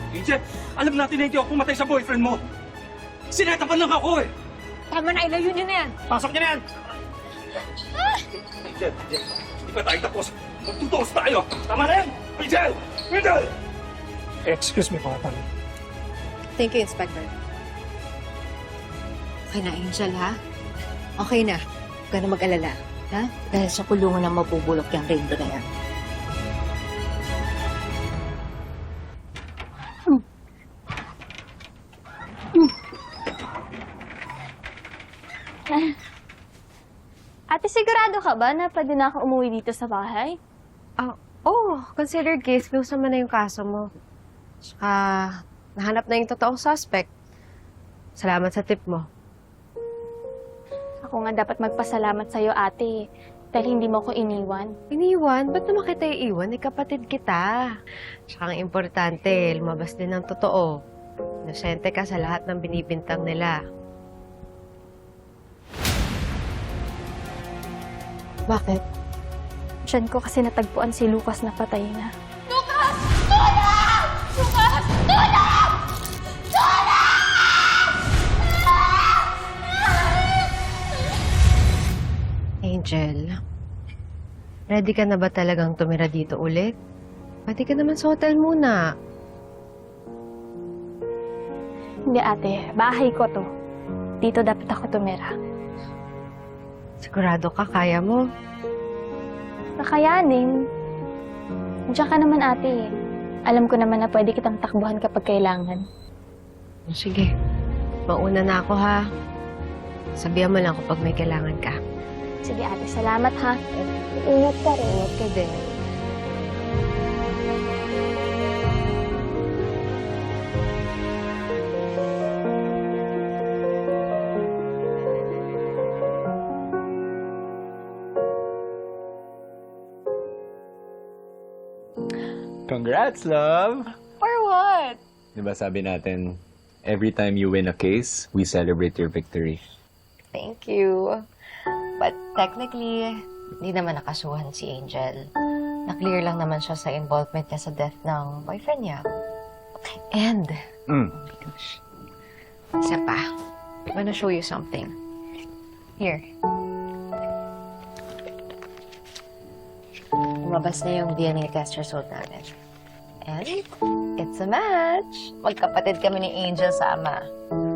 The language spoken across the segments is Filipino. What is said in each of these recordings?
Angel, alam natin na hindi ako pumatay sa boyfriend mo. Sinetapan lang ako eh. Tama na, ilayo niyo na yan. Pasok niya na yan! Angel, hindi pa tayo tapos. Magtutuos tayo. Tama na yan! Angel! Angel! Excuse me, mga talo. Thank you, Inspector. Okay na, Angel, ha? Okay na. Huwag ka na mag-alala, ha? Dahil sa kulungan na mabubulok yung rainbow na yan. Ate, sigurado ka ba na pwede na ako umuwi dito sa bahay? Considered case closed naman na yung kaso mo. Saka, nahanap na yung totoong suspect. Salamat sa tip mo. Ako nga dapat magpasalamat sa'yo, ate. Dahil hindi mo ko iniwan. Iniwan? Ba't naman kita iiwan? Kapatid kita. Saka ang importante, lumabas din ng totoo. Inosente ka sa lahat ng binibintang nila. Bakit? Diyan ko kasi natagpuan si Lucas na patay na. Angel, ready ka na ba talagang tumira dito ulit? Pwede ka naman sa hotel muna. Hindi, ate. Bahay ko to. Dito dapat ako tumira. Sigurado ka, kaya mo? Kakayanin. Diyan ka naman, ate. Alam ko naman na pwede kitang takbuhan kapag kailangan. Sige, mauna na ako ha. Sabihan mo lang kapag may kailangan ka. Sige, ate. Salamat, ha? Ingat ka rin. Ingat ka din. Congrats, love! For what? Diba sabi natin, every time you win a case, we celebrate your victory. Thank you. But technically, hindi naman nakasuhan si Angel. Na-clear lang naman siya sa involvement niya sa death ng boyfriend niya. And, oh my gosh, isa pa. I wanna show you something. Here. Lumabas na yung DNA test result namin. And, it's a match. Magkapatid kami ni Angel sa ama.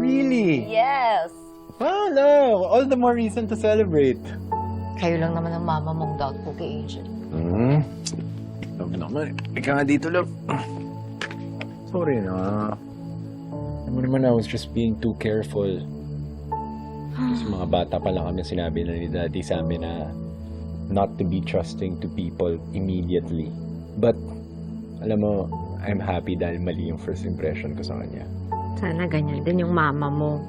Really? Yes! Wow, love! All the more reason to celebrate. Kayo lang naman ang mama mong doubtful kay Angel. Love naman. Ika nga dito, love. Sorry na. Alam mo naman, I was just being too careful. Kasi mga bata pa lang kami sinabi na ni Daddy sa amin na not to be trusting to people immediately. But, alam mo, I'm happy dahil mali yung first impression ko sa kanya. Sana ganyan din yung mama mo.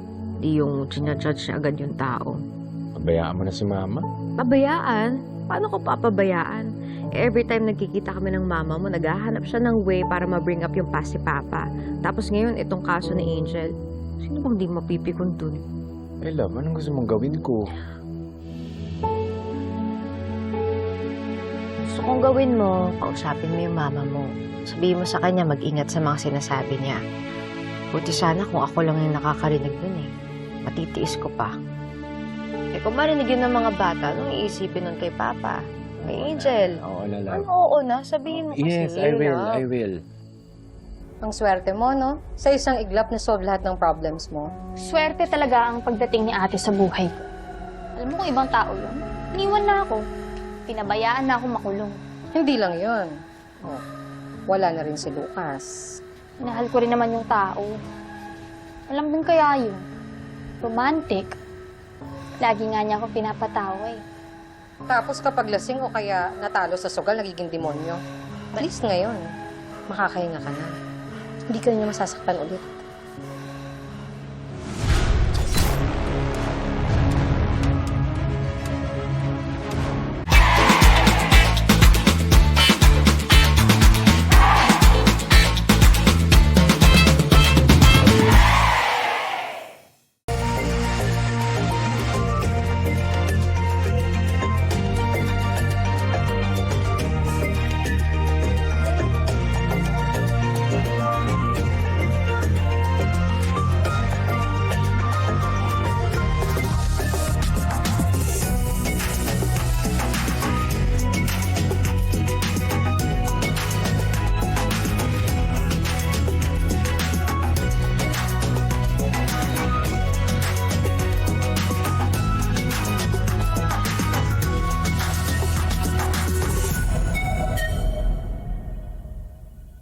Di yung sinajudge niya agad yung tao. Pabayaan mo na si Mama. Pabayaan? Paano ko papabayaan? Every time nagkikita kami ng mama mo, naghahanap siya ng way para ma-bring up yung past si Papa. Tapos ngayon, itong kaso ni Angel. Sino bang di mapipikon dun? Eh, love, anong gusto mong gawin ko? Gusto kong gawin mo, kausapin mo yung mama mo. Sabihin mo sa kanya, mag-ingat sa mga sinasabi niya. Buti sana kung ako lang yung nakakarinig dun eh. Matitiis ko pa. Eh kung marinig yun ng mga bata, anong iisipin nun kay Papa? Kay Angel? Oo, love. Ano, oo na? Sabihin mo kasi. Yes, I will. love. I will. Ang swerte mo, no? Sa isang iglap na solve lahat ng problems mo. Swerte talaga ang pagdating ni ate sa buhay ko. Alam mo kung ibang tao yun, iniwan na ako. Pinabayaan na ako makulong. Hindi lang yon. Oh, wala na rin si Lucas. Minahal ko rin naman yung tao. Alam din kaya yun. Romantic. Lagi nga niya ako pinapatawa eh. Tapos kapag lasing o kaya natalo sa sugal, nagiging demonyo. At least ngayon, makakahinga ka na. Hindi ka na masasaktan ulit.